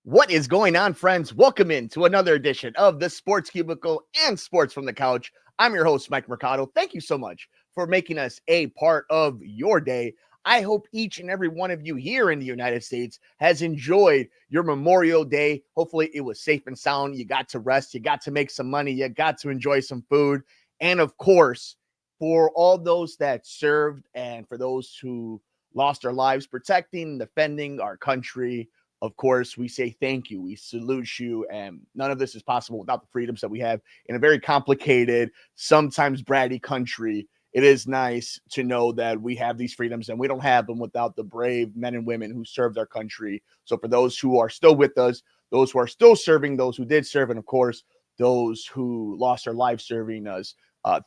What is going on, friends? Welcome in to another edition of the Sports Cubicle and Sports from the Couch. I'm your host, Mike Mercado. Thank you so much for making us a part of your day. I hope each and every one of you here in the United States has enjoyed your Memorial Day. Hopefully, it was safe and sound. You got to rest, you got to make some money, you got to enjoy some food. And of course, for all those that served and for those who lost their lives protecting, defending our country, of course, we say thank you. We salute you. And none of this is possible without the freedoms that we have in a very complicated, sometimes bratty country. It is nice to know that we have these freedoms and we don't have them without the brave men and women who served our country. So for those who are still with us, those who are still serving, those who did serve, and of course, those who lost their lives serving us,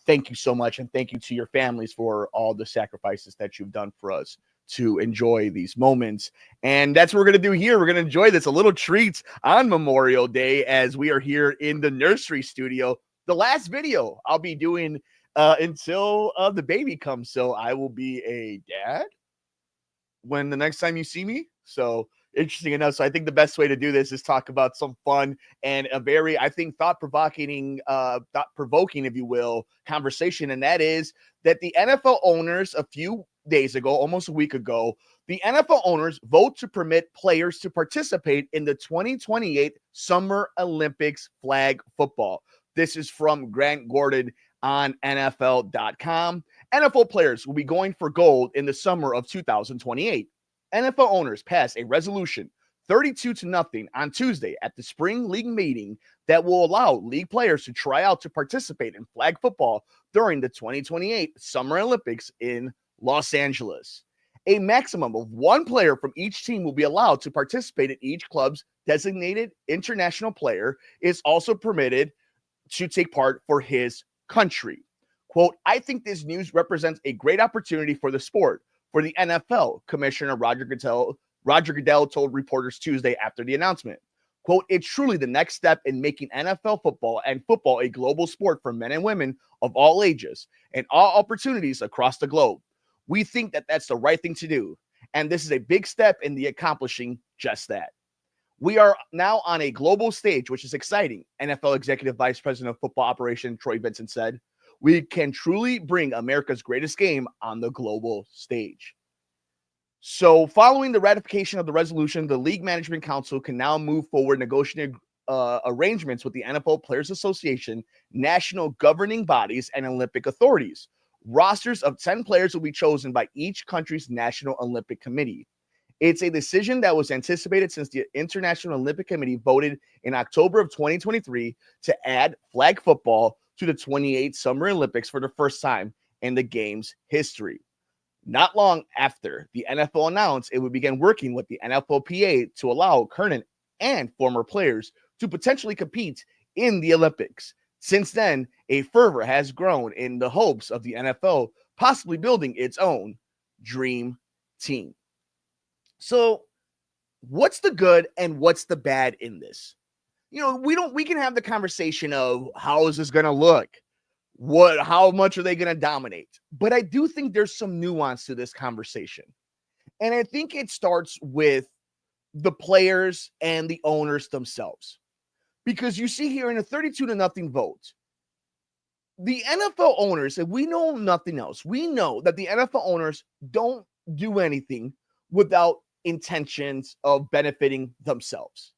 thank you so much. And thank you to your families for all the sacrifices that you've done for us to enjoy these moments. And that's what we're going to do here. We're going to enjoy this, a little treat on Memorial Day as we are here in the nursery studio. The last video I'll be doing until the baby comes. So I will be a dad when the next time you see me. So interesting enough. So I think the best way to do this is talk about some fun and a very, I think, thought-provoking, if you will, conversation. And that is that the NFL owners a few days ago, almost a week ago, the NFL owners vote to permit players to participate in the 2028 Summer Olympics flag football. This is from Grant Gordon on NFL.com. NFL players will be going for gold in the summer of 2028. NFL owners passed a resolution 32-0 on Tuesday at the spring league meeting that will allow league players to try out to participate in flag football during the 2028 Summer Olympics in Los Angeles. A maximum of one player from each team will be allowed to participate in each club's designated international player is also permitted to take part for his country. Quote, I think this news represents a great opportunity for the sport. For the NFL, Commissioner Roger Goodell told reporters Tuesday after the announcement. Quote, it's truly the next step in making NFL football and football a global sport for men and women of all ages and all opportunities across the globe. We think that that's the right thing to do, and this is a big step in the accomplishing just that. We are now on a global stage, which is exciting, NFL Executive Vice President of Football Operations Troy Vincent said. We can truly bring America's greatest game on the global stage. So following the ratification of the resolution, the League Management Council can now move forward negotiating arrangements with the NFL Players Association, national governing bodies, and Olympic authorities. Rosters of 10 players will be chosen by each country's National Olympic Committee. It's a decision that was anticipated since the International Olympic Committee voted in October of 2023 to add flag football to the 28 Summer Olympics for the first time in the game's history. Not long after, the NFL announced it would begin working with the NFLPA to allow current and former players to potentially compete in the Olympics. Since then, a fervor has grown in the hopes of the NFL possibly building its own dream team. So, what's the good and what's the bad in this? You know, we can have the conversation of how is this going to look? How much are they going to dominate? But I do think there's some nuance to this conversation. And I think it starts with the players and the owners themselves. Because you see here in a 32-0 vote, the NFL owners, if we know nothing else, we know that the NFL owners don't do anything without intentions of benefiting themselves.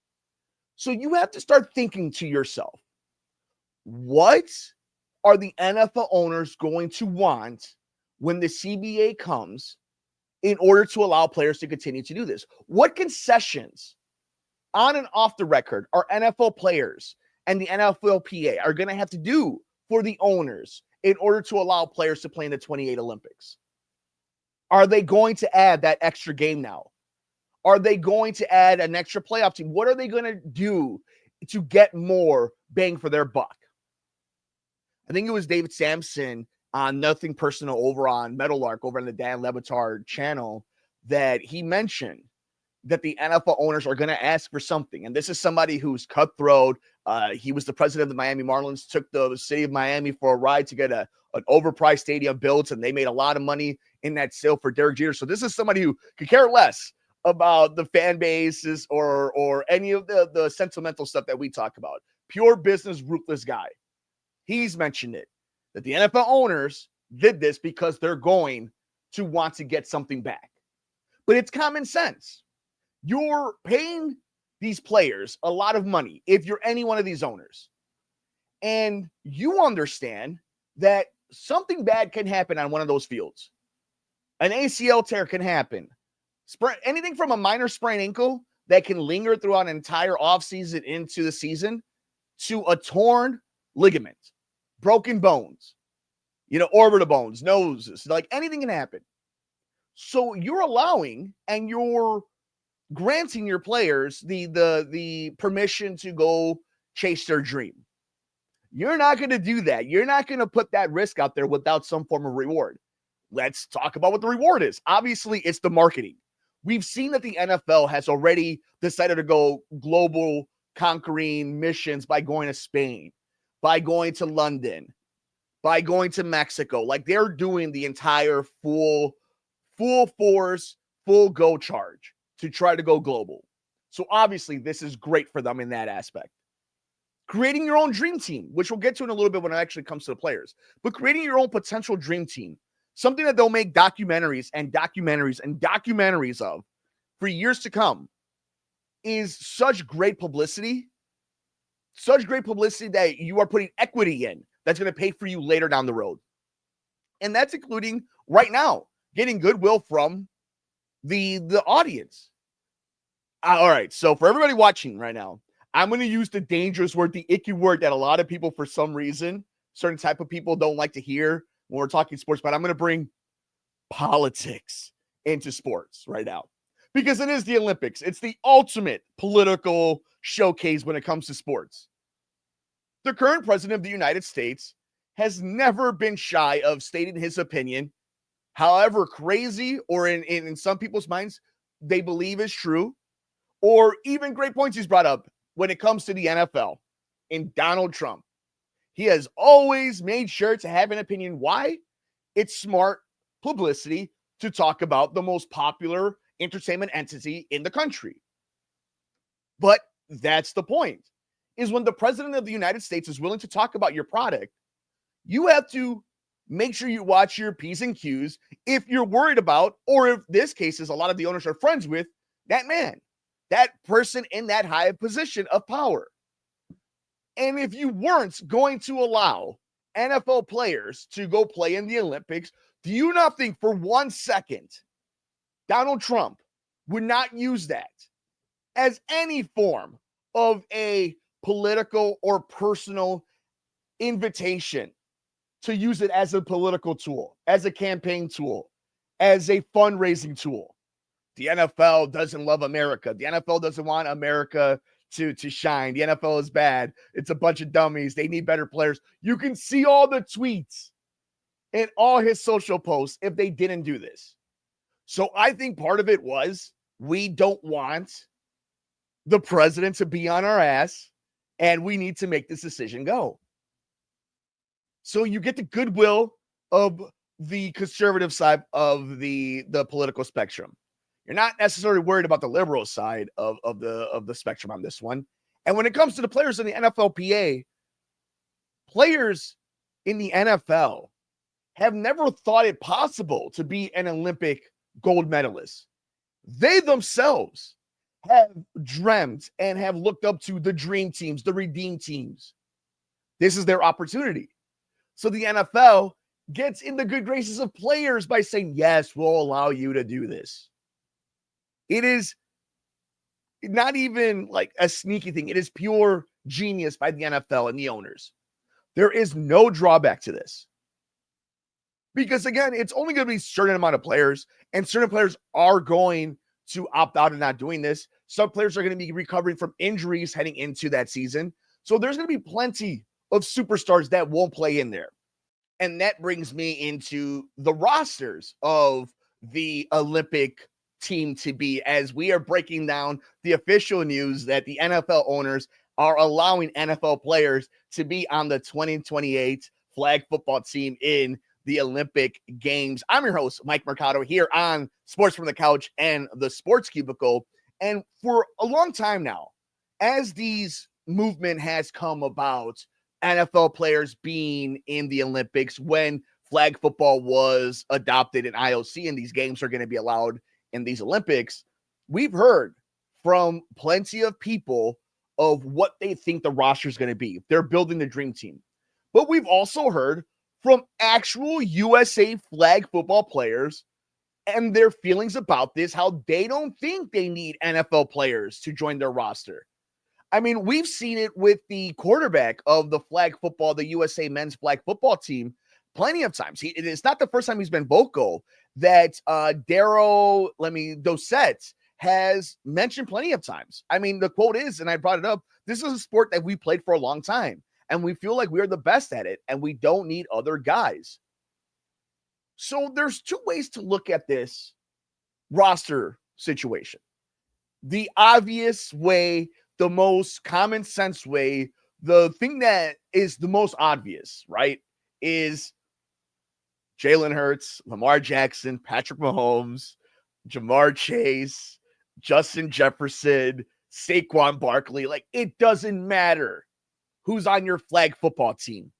So you have to start thinking to yourself, what are the NFL owners going to want when the CBA comes in order to allow players to continue to do this? What concessions on and off the record are NFL players and the NFLPA are going to have to do for the owners in order to allow players to play in the 28 Olympics? Are they going to add that extra game now? Are they going to add an extra playoff team? What are they going to do to get more bang for their buck? I think it was David Sampson on Nothing Personal over on Meadowlark over on the Dan Lebatard channel that he mentioned that the NFL owners are going to ask for something. And this is somebody who's cutthroat. He was the president of the Miami Marlins, took the city of Miami for a ride to get an overpriced stadium built, and they made a lot of money in that sale for Derek Jeter. So this is somebody who could care less about the fan bases or any of the sentimental stuff that we talk about. Pure business, ruthless guy. He's mentioned it, that the NFL owners did this because they're going to want to get something back. But it's common sense. You're paying these players a lot of money if you're any one of these owners. And you understand that something bad can happen on one of those fields. An ACL tear can happen. Anything from a minor sprained ankle that can linger throughout an entire offseason into the season to a torn ligament, broken bones, orbital bones, noses, like anything can happen. So you're allowing and you're granting your players the permission to go chase their dream. You're not going to do that. You're not going to put that risk out there without some form of reward. Let's talk about what the reward is. Obviously, it's the marketing. We've seen that the NFL has already decided to go global conquering missions by going to Spain, by going to London, by going to Mexico. Like they're doing the entire full force, full go charge to try to go global. So obviously, this is great for them in that aspect. Creating your own dream team, which we'll get to in a little bit when it actually comes to the players, but creating your own potential dream team, something that they'll make documentaries of for years to come, is such great publicity that you are putting equity in that's going to pay for you later down the road. And that's including right now, getting goodwill from the audience. All right, so for everybody watching right now, I'm going to use the dangerous word, the icky word that a lot of people, for some reason, certain type of people don't like to hear when we're talking sports, but I'm going to bring politics into sports right now because it is the Olympics. It's the ultimate political showcase when it comes to sports. The current president of the United States has never been shy of stating his opinion, however crazy or in some people's minds they believe is true, or even great points he's brought up when it comes to the NFL in Donald Trump. He has always made sure to have an opinion. Why? It's smart publicity to talk about the most popular entertainment entity in the country. But that's the point, is when the president of the United States is willing to talk about your product, you have to make sure you watch your P's and Q's if you're worried about, or if this case is a lot of the owners are friends with, that man, that person in that high position of power. And if you weren't going to allow NFL players to go play in the Olympics, do you not think for 1 second Donald Trump would not use that as any form of a political or personal invitation to use it as a political tool, as a campaign tool, as a fundraising tool? The NFL doesn't love America. The NFL doesn't want America to shine. The NFL is bad. It's a bunch of dummies. They need better players. You can see all the tweets and all his social posts if they didn't do this. So I think part of it was we don't want the president to be on our ass, and we need to make this decision go. So you get the goodwill of the conservative side of the political spectrum. You're not necessarily worried about the liberal side of the spectrum on this one. And when it comes to the players in the NFLPA, players in the NFL have never thought it possible to be an Olympic gold medalist. They themselves have dreamt and have looked up to the dream teams, the redeem teams. This is their opportunity. So the NFL gets in the good graces of players by saying, yes, we'll allow you to do this. It is not even like a sneaky thing. It is pure genius by the NFL and the owners. There is no drawback to this. Because again, it's only going to be a certain amount of players, and certain players are going to opt out of not doing this. Some players are going to be recovering from injuries heading into that season. So there's going to be plenty of superstars that won't play in there. And that brings me into the rosters of the Olympic team to be, as we are breaking down the official news that the NFL owners are allowing NFL players to be on the 2028 flag football team in the Olympic Games. I'm your host, Mike Mercado, here on Sports from the Couch and the Sports Cubicle. And for a long time now, as these movement has come about, NFL players being in the Olympics, when flag football was adopted in IOC and these games are going to be allowed in these Olympics, we've heard from plenty of people of what they think the roster is going to be. They're building the dream team. But we've also heard from actual USA flag football players and their feelings about this, how they don't think they need NFL players to join their roster. I mean, we've seen it with the quarterback of the flag football, the USA men's flag football team, plenty of times. It's not the first time he's been vocal that Darrow Dossett has mentioned plenty of times. I mean, the quote is, and I brought it up, this is a sport that we played for a long time, and we feel like we're the best at it, and we don't need other guys. So there's two ways to look at this roster situation. The obvious way, the most common sense way, the thing that is the most obvious, right, is Jalen Hurts, Lamar Jackson, Patrick Mahomes, Jamar Chase, Justin Jefferson, Saquon Barkley. Like, it doesn't matter who's on your flag football team.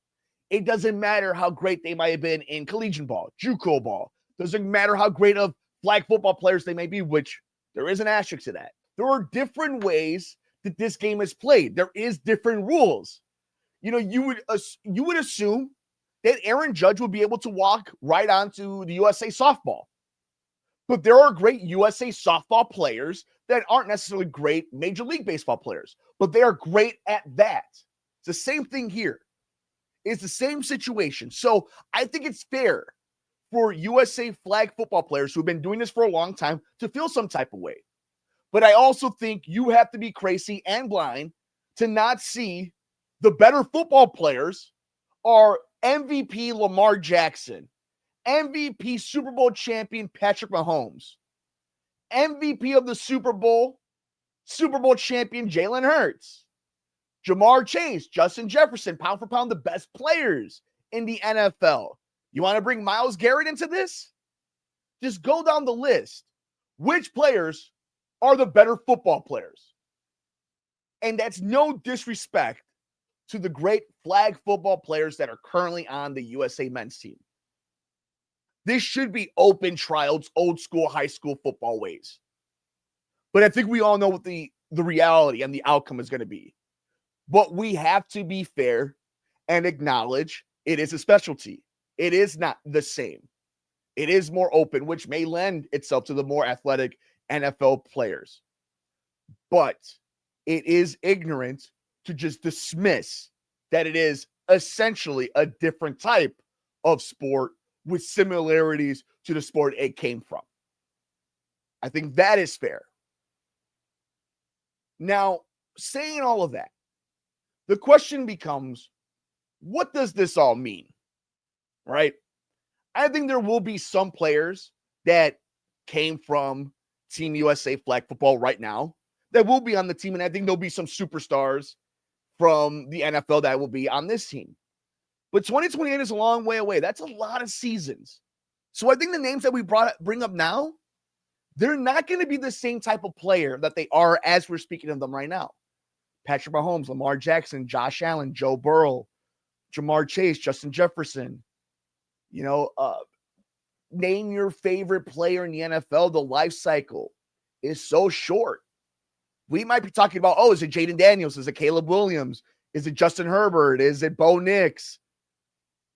It doesn't matter how great they might have been in collegiate ball, JUCO ball. Doesn't matter how great of flag football players they may be, which there is an asterisk to that. There are different ways that this game is played. There is different rules. You know, you would assume that Aaron Judge would be able to walk right onto the USA softball. But there are great USA softball players that aren't necessarily great Major League Baseball players, but they are great at that. It's the same thing here. It's the same situation. So I think it's fair for USA flag football players who have been doing this for a long time to feel some type of way. But I also think you have to be crazy and blind to not see the better football players are MVP Lamar Jackson, MVP Super Bowl champion Patrick Mahomes, MVP of the Super Bowl champion Jalen Hurts, Jamar Chase, Justin Jefferson, pound for pound, the best players in the NFL. You want to bring Myles Garrett into this? Just go down the list. Which players are the better football players? And that's no disrespect to the great flag football players that are currently on the USA men's team. This should be open trials, old school, high school football ways. But I think we all know what the reality and the outcome is going to be. But we have to be fair and acknowledge it is a specialty. It is not the same. It is more open, which may lend itself to the more athletic NFL players. But it is ignorant to just dismiss that it is essentially a different type of sport with similarities to the sport it came from. I think that is fair. Now, saying all of that, the question becomes, what does this all mean? Right? I think there will be some players that came from Team USA flag football right now that will be on the team, and I think there'll be some superstars from the NFL that will be on this team. But 2028 is a long way away. That's a lot of seasons. So I think the names that we bring up now, they're not going to be the same type of player that they are as we're speaking of them right now. Patrick Mahomes, Lamar Jackson, Josh Allen, Joe Burrow, Jamar Chase, Justin Jefferson. Name your favorite player in the NFL. The life cycle is so short. We might be talking about, is it Jaden Daniels? Is it Caleb Williams? Is it Justin Herbert? Is it Bo Nix?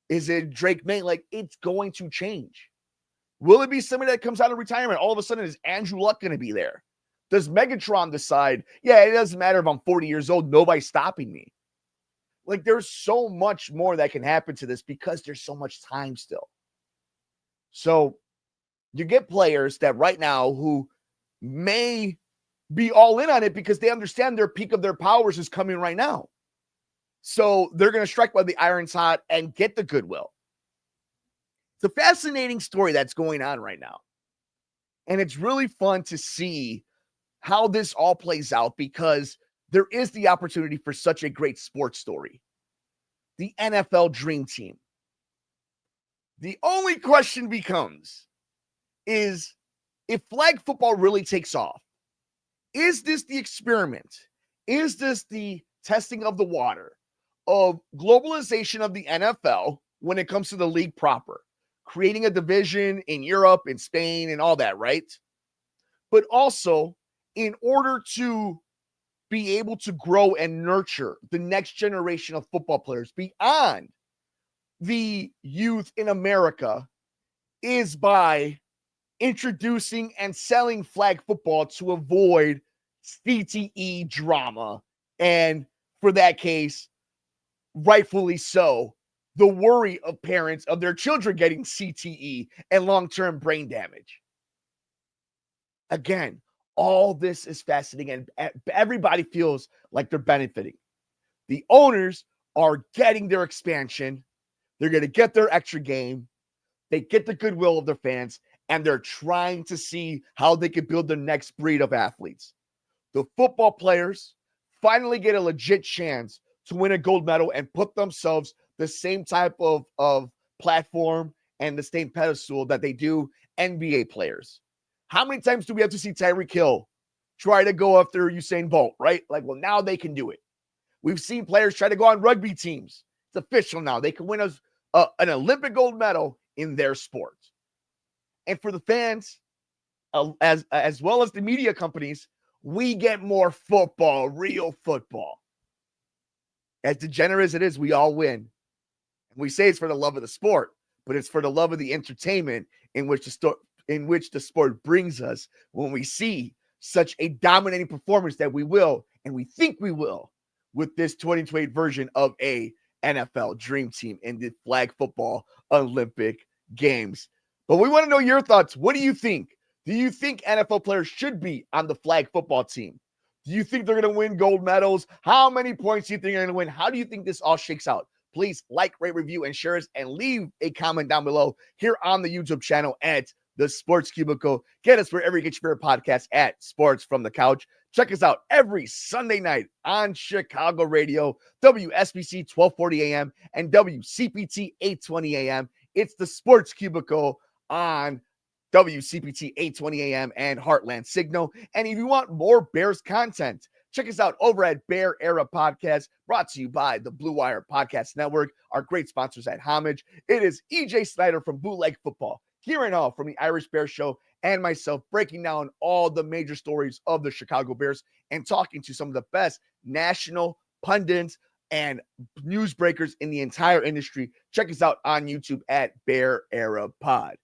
Is it Drake May? Like, it's going to change. Will it be somebody that comes out of retirement? All of a sudden, is Andrew Luck going to be there? Does Megatron decide, it doesn't matter if I'm 40 years old, nobody's stopping me? Like, there's so much more that can happen to this because there's so much time still. So you get players that right now who may be all in on it because they understand their peak of their powers is coming right now. So they're going to strike while the iron's hot and get the goodwill. It's a fascinating story that's going on right now. And it's really fun to see how this all plays out because there is the opportunity for such a great sports story. The NFL Dream Team. The only question becomes is if flag football really takes off, is this the experiment? Is this the testing of the water of globalization of the NFL when it comes to the league proper? Creating a division in Europe, in Spain, and all that, right? But also, in order to be able to grow and nurture the next generation of football players beyond the youth in America, is by introducing and selling flag football to avoid CTE drama. And for that case, rightfully so, the worry of parents of their children getting CTE and long-term brain damage. Again, all this is fascinating and everybody feels like they're benefiting. The owners are getting their expansion. They're going to get their extra game. They get the goodwill of their fans, and they're trying to see how they can build the next breed of athletes. The football players finally get a legit chance to win a gold medal and put themselves the same type of platform and the same pedestal that they do NBA players. How many times do we have to see Tyreek Hill try to go after Usain Bolt, right? Like, well, now they can do it. We've seen players try to go on rugby teams. It's official now. They can win an Olympic gold medal in their sport. And for the fans, as well as the media companies, we get more football, real football. As degenerate as it is, we all win. And we say it's for the love of the sport, but it's for the love of the entertainment in which the sport brings us when we see such a dominating performance that we will, and we think we will, with this 2028 version of a NFL Dream Team in the flag football Olympic Games. But we want to know your thoughts. What do you think? Do you think NFL players should be on the flag football team? Do you think they're going to win gold medals? How many points do you think they're going to win? How do you think this all shakes out? Please like, rate, review, and share us, and leave a comment down below here on the YouTube channel at the Sports Cubicle. Get us wherever you get your favorite podcast at Sports from the Couch. Check us out every Sunday night on Chicago radio, WSBC 1240 AM and WCPT 820 AM. It's the Sports Cubicle on WCPT 820 AM and Heartland Signal. And if you want more Bears content, check us out over at Bear Era Podcast, brought to you by the Blue Wire Podcast Network, our great sponsors at Homage. It is EJ Snyder from Bootleg Football, hearing all from the Irish Bear Show, and myself breaking down all the major stories of the Chicago Bears and talking to some of the best national pundits and newsbreakers in the entire industry. Check us out on YouTube at Bear Era Pod.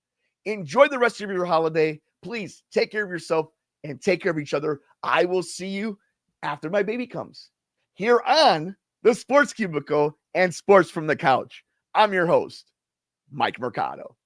Enjoy the rest of your holiday. Please take care of yourself and take care of each other. I will see you after my baby comes here on the Sports Cubicle and Sports from the Couch. I'm your host, Mike Mercado.